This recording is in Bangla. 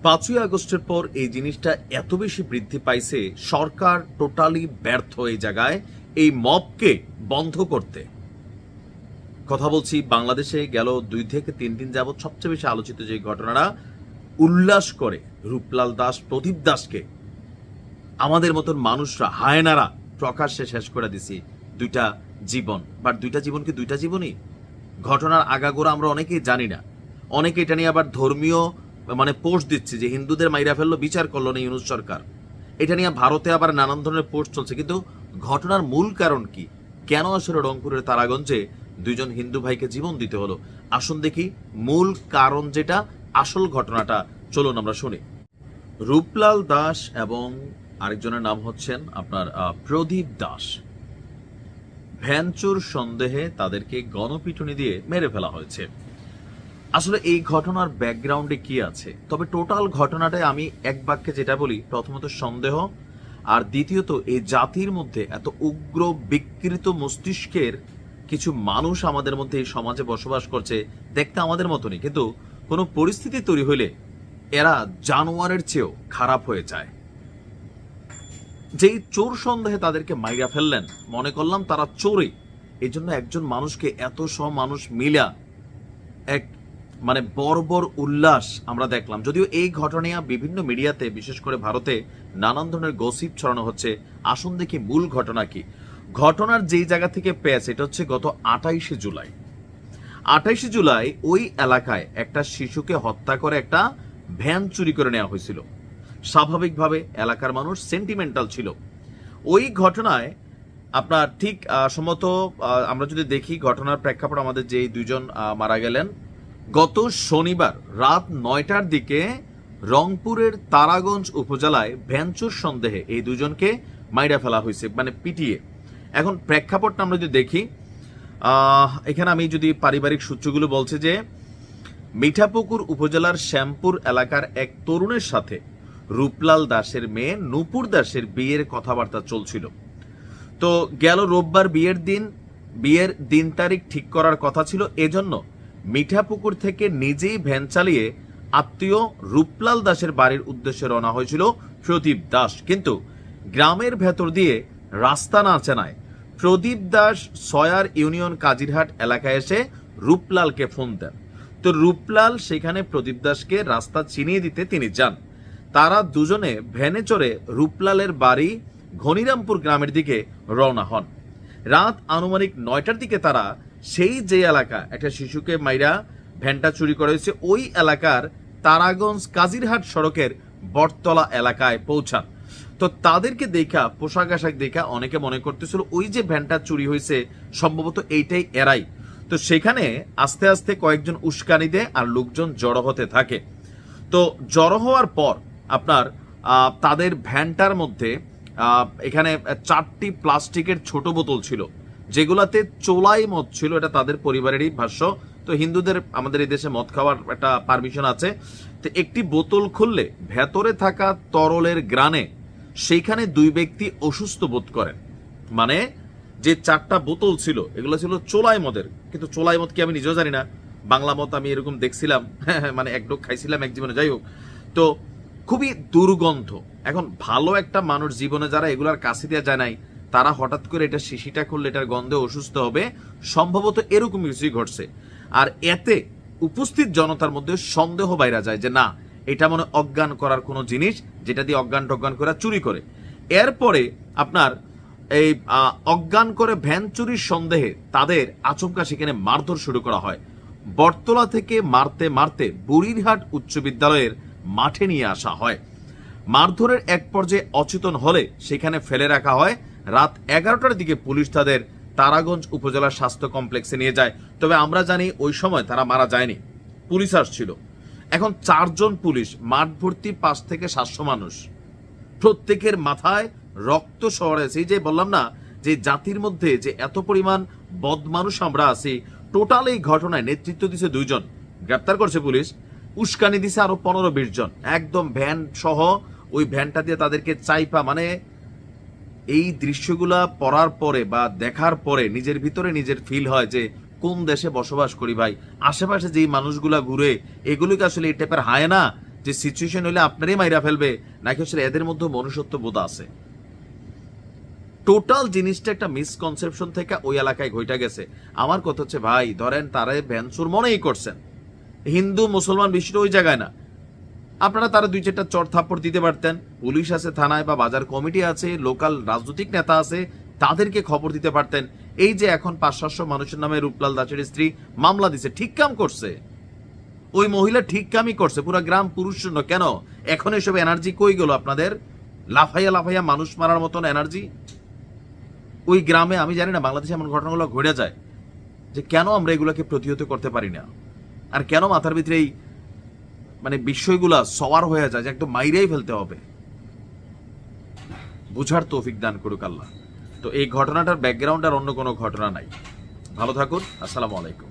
5ই আগস্টের পর এই জিনিসটা এত বেশি বৃদ্ধি পাইছে, সরকার টোটালি ব্যর্থ এই জায়গায় এই মবকে বন্ধ করতে। কথা বলছি, বাংলাদেশে গেল 2 থেকে 3 দিন যাবৎ সবচেয়ে বেশি আলোচিত যে ঘটনাটা উল্লাস করে রূপলাল দাস, প্রদীপ দাসকে আমাদের মতন মানুষরা, হায়নারা প্রকাশ্যে শেষ করে দিছি। 2টা জীবন, বাট 2টা জীবন কি 2টা জীবনই? ঘটনার আগাগোড়া আমরা অনেকেই জানি না। অনেকে এটা নিয়ে আবার ধর্মীয় পোস্ট দিচ্ছে যে হিন্দুদের মাইরা ফেললো, বিচার করলো না ইউনূস সরকার। এটা নিয়ে ভারতে আবার নানান ধরনের পোস্ট চলছে, কিন্তু ঘটনার মূল কারণ কি? কেন আসলে রংপুরের তারাগঞ্জে 2 জন হিন্দু ভাইকে জীবন দিতে হলো? আসুন দেখি মূল কারণ যেটা, আসল ঘটনাটা চলুন আমরা শুনি। রূপলাল দাস এবং আরেকজনের নাম হচ্ছেন আপনার প্রদীপ দাস, ভ্যানচোর সন্দেহে তাদেরকে গণপিটুনি দিয়ে মেরে ফেলা হয়েছে। আসলে এই ঘটনার ব্যাকগ্রাউন্ডে কি আছে? তবে টোটাল ঘটনাটায় আমি এক বাক্যে যেটা বলি, প্রথমত সন্দেহ, আর দ্বিতীয়ত এই জাতির মধ্যে এত উগ্র বিকৃত মস্তিষ্কের কিছু মানুষ আমাদের মধ্যে এই সমাজে বসবাস করছে, দেখতে আমাদের মতনই, কিন্তু কোনো পরিস্থিতি তৈরি হইলে এরা জানোয়ারের চেয়েও খারাপ হয়ে যায়। যেই চোর সন্দেহে তাদেরকে মাইরা ফেললেন, মনে করলাম তারা চোরই, এই জন্য একজন মানুষকে এত সব মানুষ মিলা এক বর্বর উল্লাস আমরা দেখলাম। যদিও এই ঘটনা বিভিন্ন মিডিয়াতে, বিশেষ করে ভারতে নানান ধরনের গসিপ ছড়ানো হচ্ছে। আসুন দেখি মূল ঘটনা কি। ঘটনার যেই জায়গা থেকে পেয়েছে, এটা হচ্ছে গত 28শে জুলাই। 28শে জুলাই ওই এলাকায় একটা শিশুকে হত্যা করে একটা ভ্যান চুরি করে নেওয়া হয়েছিল। স্বাভাবিকভাবে এলাকার মানুষ সেন্টিমেন্টাল ছিল। ওই ঘটনায় আপনার ঠিক সম্ভবত আমরা যদি দেখি ঘটনার প্রেক্ষাপট, আমাদের যে 2 জন মারা গেলেন গত শনিবার রাত 9টার দিকে রংপুরের তারাগঞ্জ উপজেলায় ভ্যানচোর সন্দেহে এই 2 জনকে মাইরা ফেলা হয়েছে, পিটিয়ে। এখন প্রেক্ষাপটটা আমরা যদি দেখি, এখানে আমি যদি পারিবারিক সূত্রগুলো বলছে যে মিঠাপুকুর উপজেলার শ্যামপুর এলাকার এক তরুণের সাথে রূপলাল দাসের মেয়ে নূপুর দাসের বিয়ের কথাবার্তা চলছিল। তো গেল রোববার বিয়ের দিন তারিখ ঠিক করার কথা ছিল, এজন্য মিঠাপুকুর থেকে নিজেই ভ্যান চালিয়ে আত্মীয় রূপলাল দাসের বাড়ির উদ্দেশ্যে রওনা হয়েছিল প্রদীপ দাস। কিন্তু গ্রামের ভেতর দিয়ে রাস্তা না চেনায় প্রদীপ দাস সয়ার ইউনিয়ন কাজিরহাট এলাকায় এসে রূপলালকে ফোন দেন। তো রূপলাল সেখানে প্রদীপ দাসকে রাস্তা চিনিয়ে দিতে তিনি যান। তারা দুজনে ভ্যানে চড়ে রূপলালের বাড়ি ঘনিরামপুর গ্রামের দিকে রওনা হন। রাত আনুমানিক 9টার দিকে তারা সেই যে এলাকা একটা শিশুকে মাইরা ভ্যানটা চুরি করা হয়েছে, ওই এলাকার তারাগঞ্জ কাজিরহাট সড়কের বটতলা এলাকায় পৌঁছান। তো তাদেরকে দেখা, পোশাক আশাক দেখা অনেকে মনে করতেছিল ওই যে ভ্যানটা চুরি হয়েছে সম্ভবত এইটাই এরাই। তো সেখানে আস্তে আস্তে কয়েকজন উস্কানি দেয় আর লোকজন জড়ো হতে থাকে। তো জড়ো হওয়ার পর আপনার তাদের ভ্যানটার মধ্যে এখানে 4টি প্লাস্টিকের ছোট বোতল ছিল, যেগুলাতে চোলাই মদ ছিল। এটা তাদের পরিবারেরই ভাষ্য। তো হিন্দুদের আমাদের এই দেশে মদ খাওয়ার একটা পারমিশন আছে। তো একটি বোতল খুললে ভেতরে থাকা তরলের গ্রানে সেইখানে 2 ব্যক্তি অসুস্থ বোধ করেন। যে 4টা বোতল ছিল এগুলো ছিল চোলাই মদের, কিন্তু চোলাই মদ কি আমি নিজেও জানি না। বাংলা মদ আমি এরকম দেখছিলাম, এক ডোক খাইছিলাম এক জীবনে, যাই হোক। তো খুবই দুর্গন্ধ। এখন ভালো একটা মানুষ জীবনে যারা এগুলার কাছে দেওয়া যায় নাই, তারা হঠাৎ করে এটা শিশিটা করলে এটার গন্ধে অসুস্থ হবে, সম্ভবত এরকম কিছুই ঘটছে। আর এতে উপস্থিত জনতার মধ্যে সন্দেহ বাইরা যায় যে না, এটা মনে অজ্ঞান করার কোনো জিনিস, যেটা দিয়ে অজ্ঞান টজ্ঞান করে চুরি করে। এরপরে আপনার এই অজ্ঞান করে ভ্যান চুরির সন্দেহে তাদের আচমকা সেখানে মারধর শুরু করা হয়। বটতলা থেকে মারতে মারতে বুড়িরহাট উচ্চ বিদ্যালয়ের মাঠে নিয়ে আসা হয়। মারধরের এক পর্যায়ে অচেতন হলে সেখানে ফেলে রাখা হয়। রাত 11টার দিকে পুলিশ তাদের তারাগঞ্জ উপজেলা স্বাস্থ্য কমপ্লেক্সে নিয়ে যায়। তবে আমরা জানি ওই সময় তারা মারা যায়নি, পুলিশ আসছিল। এখন 4 জন পুলিশ, মাঠ ভর্তি 5 থেকে 700 মানুষ, প্রত্যেকের মাথায় রক্ত সরাইছে। এই যে বললাম না, যে জাতির মধ্যে যে এত পরিমাণ বদমানুষ আমরা আছি। টোটাল এই ঘটনায় নেতৃত্ব দিছে 2 জন, গ্রেপ্তার করছে পুলিশ। উস্কানি দিছে আরো 15-20 জন, একদম ভ্যান সহ ওই ভ্যানটা দিয়ে তাদেরকে চাইপা। এই দৃশ্যগুলা পড়ার পরে বা দেখার পরে নিজের ভিতরে নিজের ফিল হয় যে কোন দেশে বসবাস করি ভাই। আশেপাশে যেই মানুষগুলা ঘুরে, এগুলোকে আসলে এই টাইপের হায় না যে সিচুয়েশন হলে আপনারই মাইরা ফেলবে, নাকি আসলে এদের মধ্যে মনুষ্যত্ব বোধ আছে। টোটাল জিনিসটা একটা মিসকনসেপশন থেকে ওই এলাকায় ঘইটা গেছে। আমার কথা হচ্ছে ভাই, ধরেন তারা ভ্যানসুর মনেই করছেন, হিন্দু মুসলমান বিষয়টা ওই জায়গায় না, আপনারা তারা 2-4টা চড় থাপ্পড় দিতে পারতেন। পুলিশ আছে থানায়, বা বাজার কমিটি আছে, লোকাল রাজনৈতিক নেতা আছে, তাদেরকে খবর দিতে পারতেন। এই যে এখন 500-700 মানুষের নামে রূপলাল দাসের স্ত্রী মামলা দিছে, ঠিক কাম করছে, ওই মহিলা ঠিক কামই করছে। পুরো গ্রাম পুরুষ শূন্য। কেন এখন এসব এনার্জি কই গেল আপনাদের? লাফাইয়া লাফাইয়া মানুষ মারার মতন এনার্জি ওই গ্রামে। আমি জানি না বাংলাদেশে এমন ঘটনাগুলো ঘটে যায় যে কেন আমরা এগুলোকে প্রতিহত করতে পারি না, আর কেন মাথার ভিতরে এই মানে বিষয়গুলা সওয়ার হয়ে যায় যে একদম মাইরেই ফেলতে হবে। বুঝার তৌফিক দান করুক আল্লাহ। তো এই ঘটনাটার ব্যাকগ্রাউন্ড আর অন্য কোনো ঘটনা নাই। ভালো থাকুন, আসসালামু আলাইকুম।